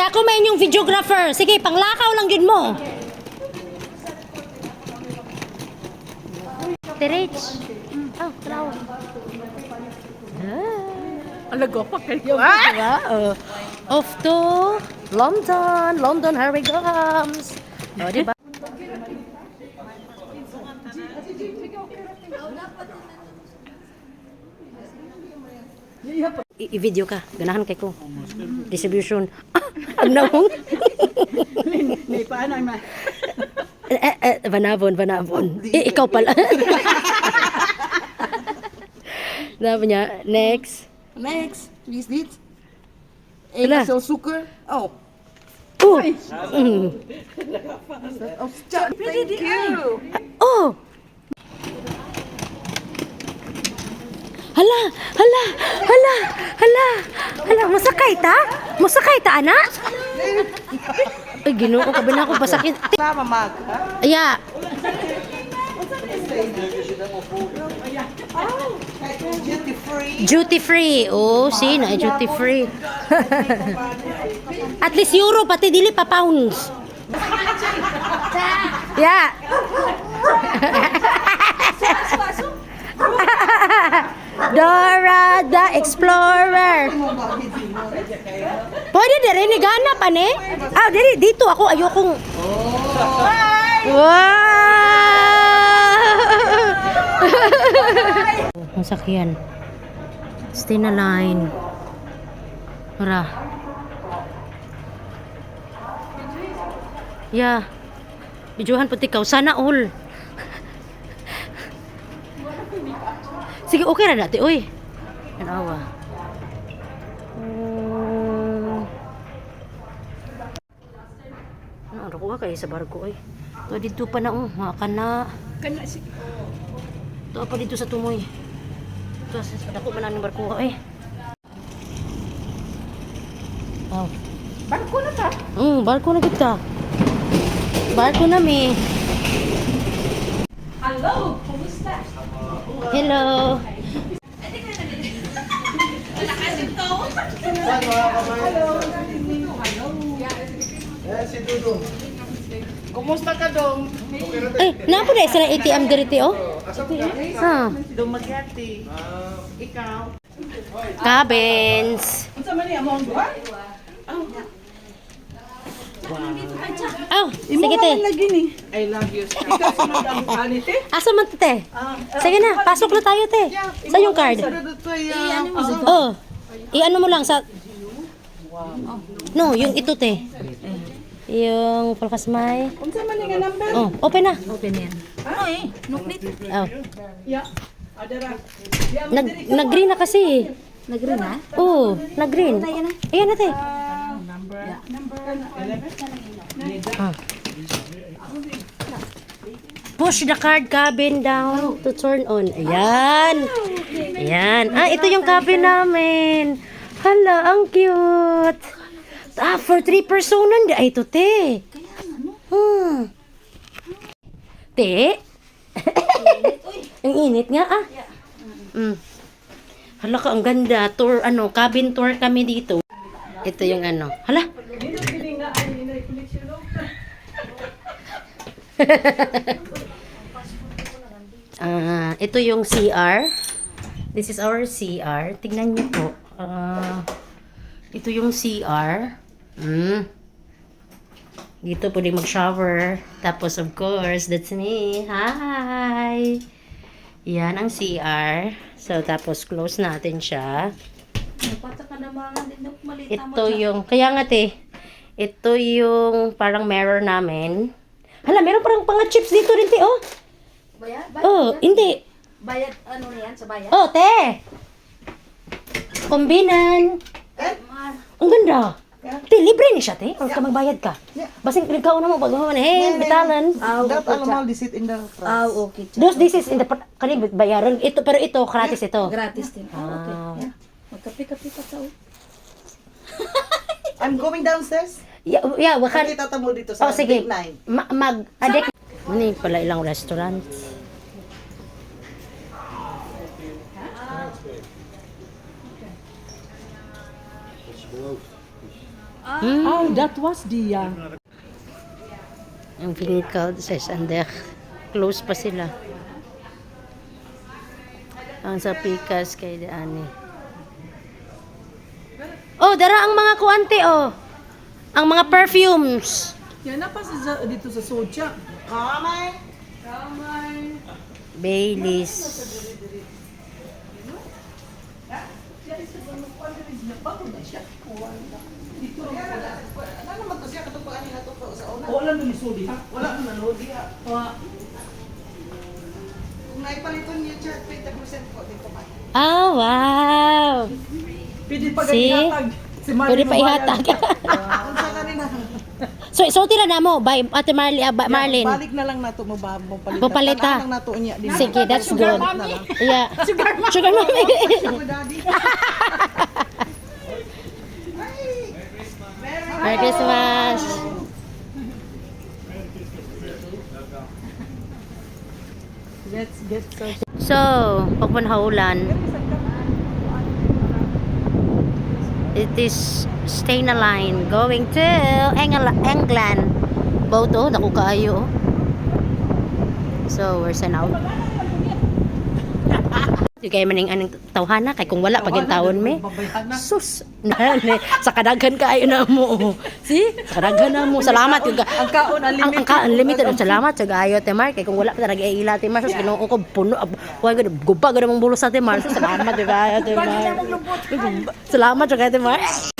ako may inyong videographer. Sige, panglakaw lang yun mo. Tirich. Oh, klaw. Alago pa kayo. Off to London. London, here we comes. O, diba? I-video ka. Ganahan kay ko. Distribution. Ang nawong. May paano ay Vanabon. Ikaw pala. Sabi niya, next. Next, wie is dit? Wala. Eén zoeker. Oh. Thank you. Oh! Hala, masakay ta? Masakay ta, anak? Ay, ginoo ko, kabi na ako pasakit. Sama mag. Yeah. Duty free. Duty free. Oh, see, na duty free. At least euro, pati dili pa pounds. Yeah. Dora the Explorer. Pwede din ni gana pa ni? Ah, dito ako ayokong. Wow! Ang sakyan. Stay na line. Mara. Yeah. Bijuhan puti ka. Sana all. Sige, okay na dati. Uy. Nanawa. Ano ko kayo sa barko eh. Ito dito pa na makan na. Kana si Ito pa dito sa tumoy. Ito sa dako man ang barko eh. Oh. barko na ta. Barko na kita. Barko na mi. Hello, kumusta? Hello. Kumusta ka dong? Eh, napo na isa na ATM dito oh. Ha. Dumagyati. Ikaw. Cabins. Unsa man ni among duha? Oh, sige te. lagi ni. I love you. Ikaw sunod ang anit eh. Asa man to, te? Sige na, pasok na tayo te. Sa yung card. Oh. I-ano mo lang sa No, yung ito te. Yung palkasmay. Unsa man ni nga number? Oh, open na. Ano eh? Nuklit. Oh. Ya. Adara. Nag-green na kasi. Nag-green na? Oh, nag-green. Ayan na te. Ah. Push the card cabin down to turn on. Ayan. Ayan. Ah, ito yung cabin namin. Hala, ang cute. Ah, for 3 personan. Ay, ito, te. Te? Ang init nga, ah. Hala ka, ang ganda. Tour, cabin tour kami dito. Ito yung Hala. Ito yung CR. This is our CR. Tingnan niyo po. Ito yung CR. Dito pwede mag-shower. Tapos of course, that's me. Hi! Yan ang CR. So, tapos close natin siya. Ito yung, kaya nga te, ito yung parang mirror namin. Hala, meron parang pang chips dito rin te, oh. Bayad? Oh, hindi. Bayad, ano na yan? Sa bayad? Oh, te! Kumbinan. Ang ganda. Te, libre ni siya, te. Or ka magbayad ka. Basing ikaw na mo, pag-human, bitalan. Dat allemaal die zit in de Ah, okay. Those, this is in the, kanina bayaran. Ito, pero ito, gratis ito. Gratis din. Ah, okay. Yeah. Magkape-kape pa tao. I'm going downstairs. Yeah, wakan. Kita tamo dito sa Oh, sige. Big Nine. Mag-adek. Ano pala ilang restaurant. Oh, that was Dia. Ang winkel sa Sander. Close pa sila. Ang sa Pikas kay Daani. Oh, dara ang mga kuante oh. Ang mga perfumes. Yan na pa dito sa Socha. Kamay. Baileys. Ano naman to siya katupaan niya to sa una? Wala nang isudi ha. Wala mo nalodi ha. Kung naipaliton niya siya, 20% po dito pa. Ah, wow. Pwede pa See? ihatag. Si Marlene Pwede pa Mabayan. ihatag. Kung sa kanina. So tira na mo, by Ate Marlene. Balik na lang nato mo ba mo palit. Mo palit, ha? Tanan lang nato niya din. Sige, that's Sugar good. na lang. Yeah. Sugar mommy. Sugar daddy. Merry Christmas. Let's get so. So, pagpanhaulan, it is staying a line going to England. Boat oh, naku kaayo oh. So, we're sent out. Di kay maning aning tawhana kay kung wala pagin tawon me. Sus, nani sa kadaghan kaayo na mo. See? Sa kadaghan na mo. Salamat yung Ang kaon ang unlimited ang salamat sa gayo te Mar kay kung wala ka talaga ila te Mar sus Ginoo ko puno kuan gud guba gud mong bulos sa te Mar sus salamat di ba te Mar salamat sa te Mar